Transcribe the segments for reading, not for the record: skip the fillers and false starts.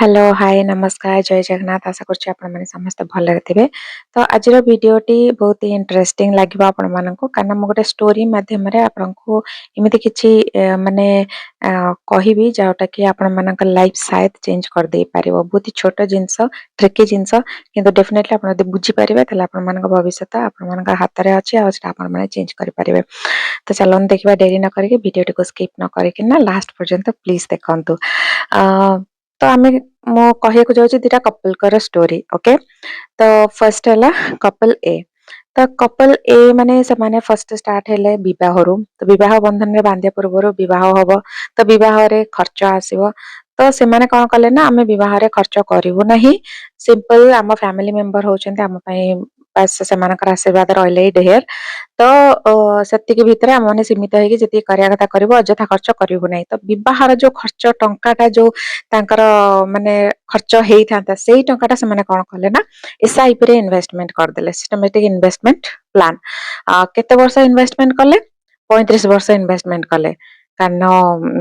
Hello hi नमस्कार जय जगन्नाथ आशा करछि आपण माने समस्त भले थिबे। तो आजिर वीडियोटी बहुत ही इंटरेस्टिंग लागिबो आपण माननको कारण म गोटे स्टोरी माध्यम रे आपनको एमिति किछि माने कहिबी जाउटा कि आपण मानक लाइफ शायद चेंज कर दे पारिबो। बहुत ही छोट जिंस ट्रिकी जिंस किंतु डेफिनेटली आपण यदि बुझी पारिबे तले आपण मानक भविष्यत आपण मानक हाथ रे अछि आ आपण माने चेंज करि पारिबे। तो चलन देखिबा देरी न करिके वीडियोटी को स्किप न करिके ना लास्ट पर्यंत प्लीज देखंतु। तो आमे मो कहिएको जाउछि दिटा कपल कर स्टोरी ओके। तो फर्स्ट हला कपल ए। तो कपल ए माने से माने फर्स्ट स्टार्ट हेले विवाहरु तो विवाह बंधन रे बांधिया पूर्वरु विवाह हबो तो विवाह रे खर्च आसीबो। तो से माने कोन कले ना आमे विवाह रे खर्च करिवु नाही सिंपल आम फैमिली मेंबर होचंते आम पई बस से मानकर आशीर्वाद रहले ढेर। तो सेतिके भितरे आम माने सीमित हेकि जति करिया कथा करिवो अजथा खर्च करिवु नाही। तो विवाहर जो खर्च टंकाटा जो तांकर माने खर्च हेई थांता सेही टंकाटा से माने कोन कले ना एसआईपी रे इन्वेस्टमेंट करदेले सिस्टमैटिक इन्वेस्टमेंट प्लान। केते वर्ष इन्वेस्टमेंट कले 35 वर्ष इन्वेस्टमेंट कले कारण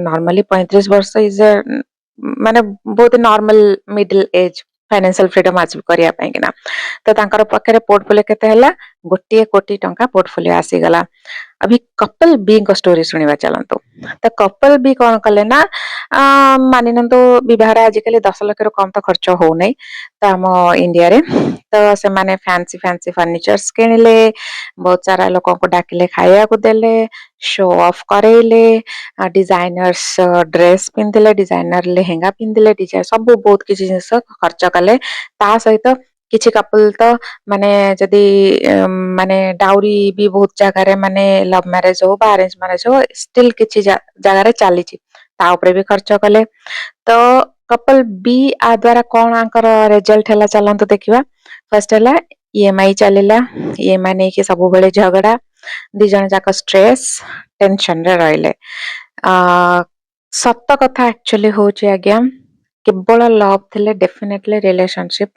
नॉर्मली 35 वर्ष इज माने बहुत normal middle age financial freedom achieve करिया पई किना। तो तांकर पखरे पोर्टफोलियो केते हला 1 कोटी टंका पोर्टफोलियो आसी गला। अभी कपल बी को स्टोरी सुनिबा चलंतु। तो कपल बी कोन कले ना मानि नंतो विवाह रे आजिकली 10 लाख रो कम तो खर्च हो नै तो हम इंडिया रे। तो से माने फैंसी फैंसी फर्नीचर्स किनिले बहुत सारा लोगों को डाकिले खाया को देले शो ऑफ करेले डिजाइनर्स ड्रेस पिंदिले डिजाइनर लेहेंगा पिंदिले डिजाइन सब बहुत किछि जिंस खर्च कले ता सहित किछि कपल तो माने जदी माने डाउरी भी बहुत जगह रे माने लव मैरिज हो बा अरेंज मैरिज हो स्टिल किछि जगह रे चाली छि ता ऊपर भी खर्च कले। तो कपल बी आ द्वारा कोन आंकर रिजल्ट हैला चलंतु देखिबा। फर्स्ट हैला ईएमआई चलेला ईएमआई नै के सब बेले झगड़ा दी जन जाक स्ट्रेस टेंशन रे रहले। सत्य कथा एक्चुअली होची आज्ञा केवल लव थिले डेफिनेटली रिलेशनशिप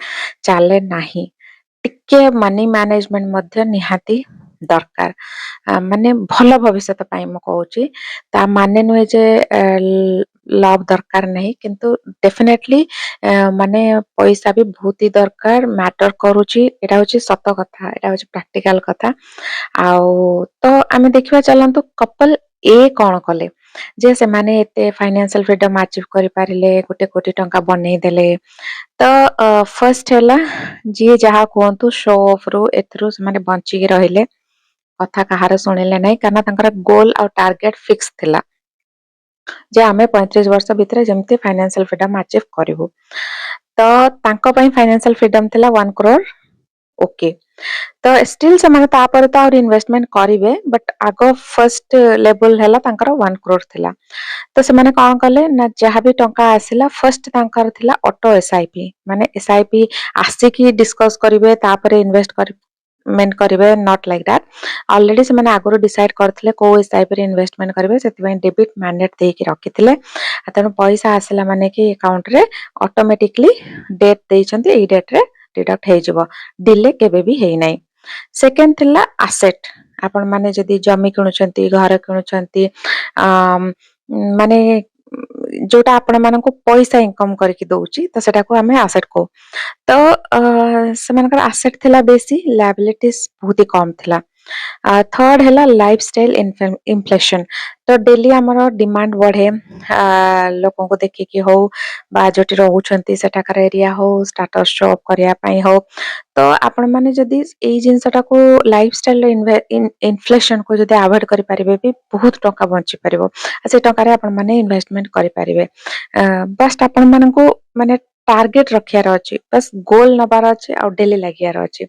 चाले नाही टिके मनी मैनेजमेंट मध्य निहाती दरकार। माने भल भविष्य पई म कहूची ता माने नुहे जे लव दरकार नहीं किंतु डेफिनेटली माने पैसा भी बहुत ही दरकार मैटर करूची एटा होची सत कथा एटा होची प्रैक्टिकल कथा। आउ तो आमे देखिबा चलंतु कपल ए कोन कले जे से माने एते फाइनेंशियल फ्रीडम अचीव करि पारिले 1 कोटी टंका बनै देले। तो फर्स्ट हैला जी जहा कहंतु शो ऑफ रो एथरो से माने बंची के रहिले कथा कहार सुनिले नै कारण तांकर गोल और टारगेट फिक्स थिला जे आमे 35 वर्ष भितरे जेमते फाइनेंशियल फ्रीडम अचीव करिवु। तो तांको पई फाइनेंशियल फ्रीडम थिला 1 करोड़ ओके। तो स्टिल से माने तापर तो और इन्वेस्टमेंट करिवे बट आगो फर्स्ट लेवल हैला तांकर 1 करोड़ थिला। तो से माने कोन कले ना जहा भी टंका आसिला फर्स्ट तांकर थिला ऑटो एसआईपी माने एसआईपी आसी की डिस्कस करिवे तापर इन्वेस्ट करि मेंट करिवे नॉट लाइक दैट ऑलरेडी से माने आगरो डिसाइड करथिले को एसआईपी रे इन्वेस्टमेंट करिवे सेति पई डेबिट मैंडेट देई के रखिथिले तनो पैसा आसिला माने कि अकाउंट रे ऑटोमेटिकली डेट देइचंती ए डेट रे डिडक्ट हे जबो डिले केबे भी हेइ नै। सेकंड थिला एसेट आपण माने जदी जमी किनुचंती घर किनुचंती माने जोटा आपण मानको पैसा इनकम करके दउची तो सेटा को हमें एसेट को। तो से मानकर एसेट थिला बेसी लायबिलिटीज बहुत ही कम थिला। थर्ड हैला लाइफस्टाइल इन्फ्लेशन तो डेली हमर डिमांड बढ़े लोगों को देखि कि हो बा जोटी रहउछंती सेटाकर एरिया हो स्टेटस शो अप करिया पई हो। तो आपण माने जदी एई जिंसटा को लाइफस्टाइल इन्फ्लेशन को जदी अवॉइड करि परिबे भी बहुत टका बंची परिबो से टका रे आपण माने इन्वेस्टमेंट करि परिबे। बस आपण मानको माने टारगेट रखियार अछि बस गोल नबार अछि आ डेली लागियार अछि।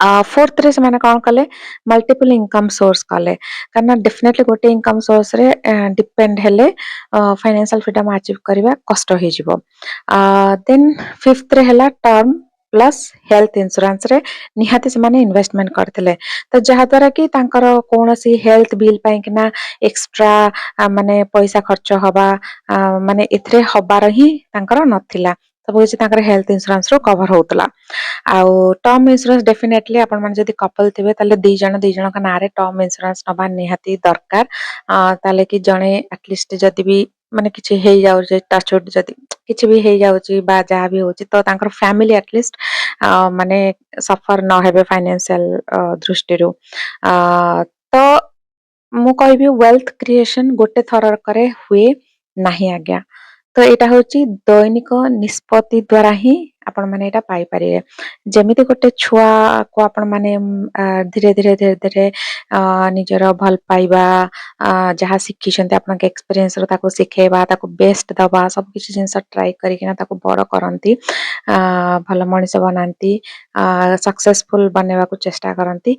फोर्थ रे से माने कोन कले मल्टीपल इनकम सोर्स कले कारण डेफिनेटली गोटे इनकम सोर्स रे डिपेंड हेले फाइनेंशियल फ्रीडम अचीव करबा कष्ट हे जिवो। देन फिफ्थ रे हैला टर्म प्लस हेल्थ इंश्योरेंस रे निहाती से माने इन्वेस्टमेंट करथिले तो जहा द्वारा कि तांकर कोनोसी हेल्थ बिल पई किना एक्स्ट्रा माने पैसा खर्च हबा माने इथरे हबार ही तांकर नथिला सब किछि तांकर हेल्थ इंश्योरेंस रो कवर होतला। आउ टर्म इंश्योरेंस डेफिनेटली आपण माने जदी कपल थिबे ताले दी जण का नारे टर्म इंश्योरेंस नबा निहाती दरकार ताले कि जणे एटलिस्ट जदी भी ମାନେ କିଛି ହେଇଯାଉଛି ଟଚଉଡ୍ ଯଦି କିଛି ବି ହେଇଯାଉଛି ବା ଯାହା ବି ହଉଛି ତ ତାଙ୍କର ଫ୍ୟାମିଲି ଆଟଲିଷ୍ଟ ମାନେ ସଫର ନ ହେବେ ଫାଇନାନ୍ସିଆଲ ଦୃଷ୍ଟିରୁ ତ ମୁଁ କହିବି ୱେଲ୍ଥ କ୍ରିଏସନ ଗୋଟେ ଥରକରେ ହୁଏ ନାହିଁ ଆଜ୍ଞା। ତ ଏଇଟା ହଉଛି ଦୈନିକ ନିଷ୍ପତ୍ତି ଦ୍ଵାରା ହିଁ ଆପଣ ମାନେ ଏଇଟା ପାଇପାରିବେ। ଯେମିତି ଗୋଟେ ଛୁଆକୁ ଆପଣ ମାନେ ଧୀରେ ଧୀରେ ଧୀରେ ଧୀରେ ନିଜର ଭଲ ପାଇବା ଯାହା ଶିଖିଛନ୍ତି ଆପଣଙ୍କ ଏକ୍ସପିରିଏନ୍ସ ରୁ ତାକୁ ଶିଖେଇବା ତାକୁ ବେଷ୍ଟ ଦବା ସବୁ କିଛି ଜିନିଷ ଟ୍ରାଏ କରିକିନା ତାକୁ ବଡ କରନ୍ତି ଭଲ ମଣିଷ ବନାନ୍ତି ସକ୍ସେସଫୁଲ ବନେଇବାକୁ ଚେଷ୍ଟା କରନ୍ତି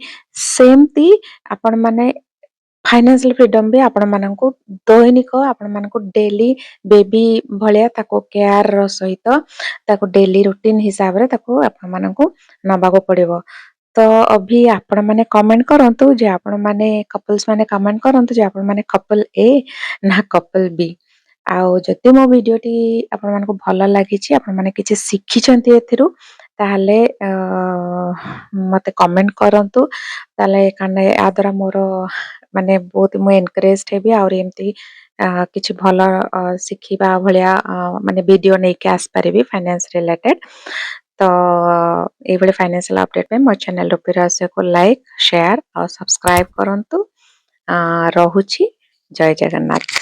ସେମିତି ଆପଣ ମାନେ ଫାଇନାନ୍ସିଆଲ ଫ୍ରିଡମ ବି ଆପଣ ମାନଙ୍କୁ ଦୈନିକ ଆପଣ ମାନଙ୍କୁ ଡେଲି ବେବି ଭଳିଆ ତାକୁ କେୟାର ର ସହିତ ତାକୁ ଡେଲି ରୁଟିନ ହିସାବରେ ତାକୁ ଆପଣ ମାନଙ୍କୁ ନବାକୁ ପଡିବ। ତ ଆପଣ ମାନେ କମେଣ୍ଟ କରନ୍ତୁ ଯେ ଆପଣ ମାନେ କପଲ୍ସ ମାନେ କମେଣ୍ଟ କରନ୍ତୁ ଯେ ଆପଣ ମାନେ କପଲ ଏ ନା କପଲ ବି। ଆଉ ଯଦି ମୋ ଭିଡିଓଟି ଆପଣ ମାନଙ୍କୁ ଭଲ ଲାଗିଛି ଆପଣ ମାନେ କିଛି ଶିଖିଛନ୍ତି ଏଥିରୁ ତାହେଲେ ମତେ କମେଣ୍ଟ କରନ୍ତୁ ତାହେଲେ ୟା ଦ୍ୱାରା ମୋର ମାନେ ବହୁତ ମୁଁ ଏନକରେଜ ହେବି ଆହୁରି ଏମିତି କିଛି ଭଲ ଶିଖିବା ଭଳିଆ ମାନେ ଭିଡିଓ ନେଇକି ଆସିପାରିବି ଫାଇନାନ୍ସ ରିଲେଟେଡ। ତ ଏଇଭଳି ଫାଇନାନ୍ସିଆଲ ଅପଡେଟ ପାଇଁ ମୋ ଚ୍ୟାନେଲ ରୁପି ରହସ୍ୟକୁ ଲାଇକ୍ ସେୟାର ଆଉ ସବସ୍କ୍ରାଇବ କରନ୍ତୁ। ରହୁଛି ଜୟ ଜଗନ୍ନାଥ।